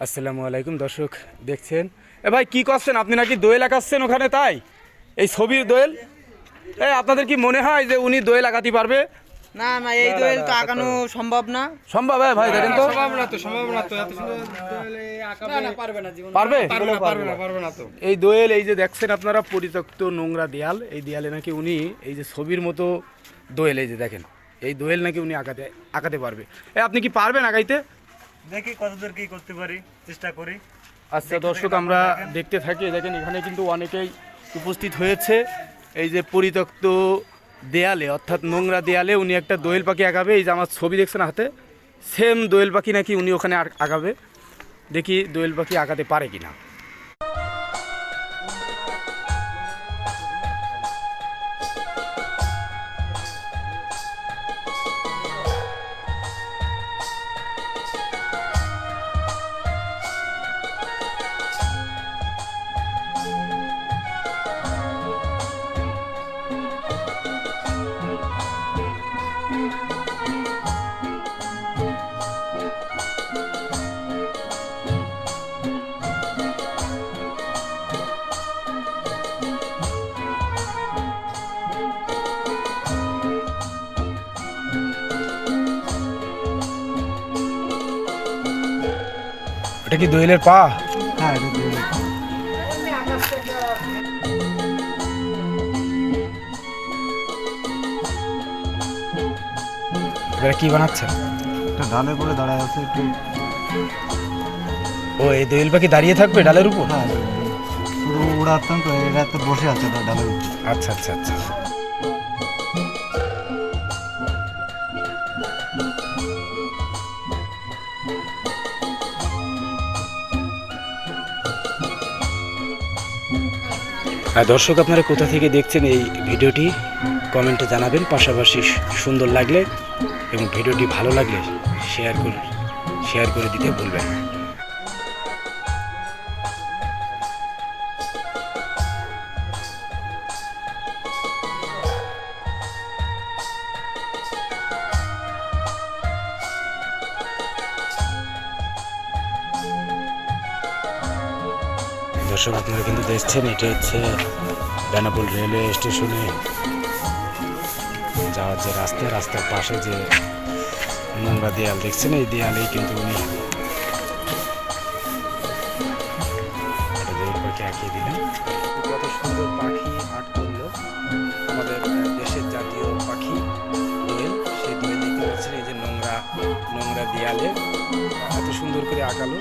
আসসালামু আলাইকুম দর্শক দেখছেন এ ভাই কি করছেন আপনি নাকি দোয়েল আঁকাচ্ছেন ওখানে তাই এই ছবির দোয়েল আপনাদের কি মনে হয় যে উনি দোয়েল আঁকাতে পারবে? না না এই দোয়েল তো আঁকানো সম্ভব না। সম্ভব ভাই দেখেন তো পারবে না তো এই দোয়েল এই যে দেখছেন আপনারা পরিত্যক্ত নোংরা দেয়াল এই দেয়ালে নাকি উনি এই যে ছবির মতো দোয়েল এই যে দেখেন এই দোয়েল নাকি উনি আঁকাতে পারবে। আপনি কি পারবেন আঁকাইতে? দেখি কতদূর কি করতে পারি, চেষ্টা করি। আচ্ছা দর্শক আমরা দেখতে থাকি দেখেন এখানে কিন্তু অনেকেই উপস্থিত হয়েছে এই যে পরিত্যক্ত দেয়ালে অর্থাৎ নোংরা দেয়ালে উনি একটা দোয়েল পাখি আঁকাবে। এই যে আমার ছবি দেখছেন হাতে সেম দোয়েল পাখি নাকি উনি ওখানে আঁকাবে। দেখি দোয়েল পাখি আঁকাতে পারে কিনা। এটা কি দোয়েলের পা? হ্যাঁ, এটা দোয়েল। এটা কি বানাচ্ছেন? এটা ডালের উপরে দাঁড়ায় আছে একটু। ও এই দোয়েল পাখি দাঁড়িয়ে থাকবে ডালের উপর? হ্যাঁ, শুধু উড়াতাম তো, এটা তো বসে আছে ডালের উপর। আচ্ছা আচ্ছা আচ্ছা দর্শক আপনারা কোথা থেকে দেখছেন এই ভিডিওটি কমেন্টে জানাবেন, পাশাপাশি সুন্দর লাগলে এবং ভিডিওটি ভালো লাগলে শেয়ার করে দিতে ভুলবেন না। দর্শক আপনারা কিন্তু দেখছেন এটা হচ্ছে বেনাপোল রেলওয়ে স্টেশনে যাওয়ার যে রাস্তার পাশে যে নোংরা দেয়াল দেখছেন এই দেয়ালেই কিন্তু উনি পাখি আঁকিয়ে দিলেন। কত সুন্দর পাখি আর্ট করলো আমাদের দেশের জাতীয় পাখি দোয়েল। সেই দোয়েল দেখতে পাচ্ছেন এই যে নোংরা দেয়ালে এত সুন্দর করে আঁকালো।